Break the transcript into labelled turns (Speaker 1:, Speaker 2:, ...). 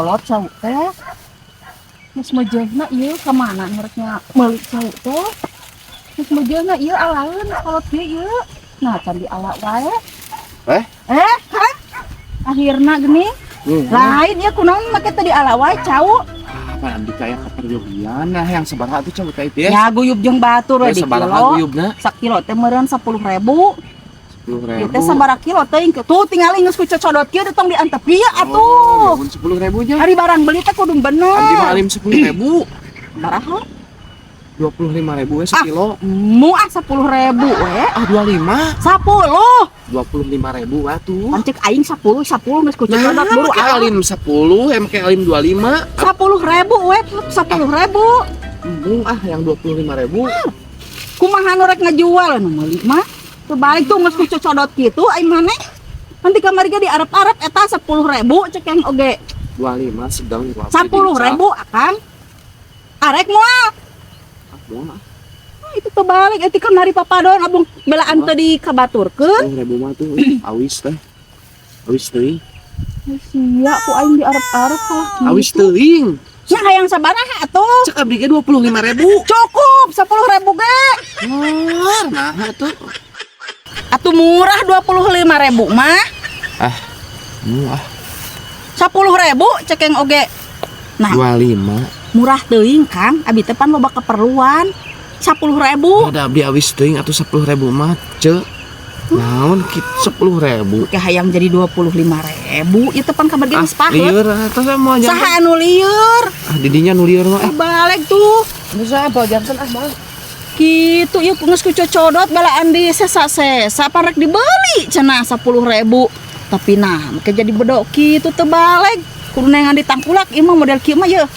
Speaker 1: Kolot cewek teh. Geus mejehna ieu ka mana ngereknya meuli cewek teh. Geus mejehna ieu alaeun kolot ge ieu. Nah, can di ala wae. Kan? Akhirna gini. Lain ya kunaon make teh di ala wae cau.
Speaker 2: Apa andi kaya kaperyogian nah yang sabaraha tuh cewek teh teh.
Speaker 1: Ya guyub jeung batur we di
Speaker 2: Sabaraha
Speaker 1: kilo.
Speaker 2: guyubna?
Speaker 1: Sak kilo teh meureun 10.000.
Speaker 2: 10.000.
Speaker 1: Ieu teh sabaraha kilo teh tuh tinggal geus ku cocodot kieu tong diantep ieu atuh.
Speaker 2: 10.000 nya.
Speaker 1: Hari barang beli teh kudu bener.
Speaker 2: Andi malim 10.000.
Speaker 1: Baraha?
Speaker 2: 25.000 we sekilo.
Speaker 1: Muah 10.000 we.
Speaker 2: 25.
Speaker 1: 10.
Speaker 2: 25.000 atuh.
Speaker 1: Pancik aing 10 geus ku cocodot
Speaker 2: Nah,
Speaker 1: buru
Speaker 2: make alim 10, make alim 25.
Speaker 1: 10.000 we, 10.000.
Speaker 2: Yang 25.000.
Speaker 1: Kumaha nu rek ngajual anu meuli mah? Teu balik tuh geus ku cocodot kitu aing maneh. Nanti kamari ge di arep-arep eta 10.000 cek yang oge.
Speaker 2: 25 sedang
Speaker 1: 10.000 akang. Arek moal. Itu terbalik, itu kamari papadon abung belaan teu dikabaturkeun.
Speaker 2: 10.000 mah tuh awis teh. Awis teuing.
Speaker 1: Sia ku aing di arep-arep kalah kitu.
Speaker 2: Awis teuing.
Speaker 1: Nya hayang sabaraha atuh?
Speaker 2: Cek abdi ge 25.000.
Speaker 1: Cukup 10.000 ge.
Speaker 2: Nah atuh.
Speaker 1: Atuh murah 25.000 mah.
Speaker 2: Muah.
Speaker 1: 10.000 cek yang oge. Nah,
Speaker 2: 25.
Speaker 1: murah teuing Kang, abi teh pan loba keperluan. 10.000.
Speaker 2: Ada abdi awis teuing atuh 10.000 mah, Ceu. Naon kitu 10.000.
Speaker 1: Oke hayang jadi 25.000. Ieu teh pan kabar geus pahet.
Speaker 2: Lieur atuh mah jangan.
Speaker 1: Saha anu lieur?
Speaker 2: Didinya nu lieur mah.
Speaker 1: Balik tuh.
Speaker 2: Bisa apa jangan Bang.
Speaker 1: Gitu ieu geus ku cocodot balaan di sesa-sesa parek dibeli cenah 10.000. Tapi nah make jadi bedok kitu teu balik. Kudu nengan ditangkulak ieu mah model kieu mah yeuh.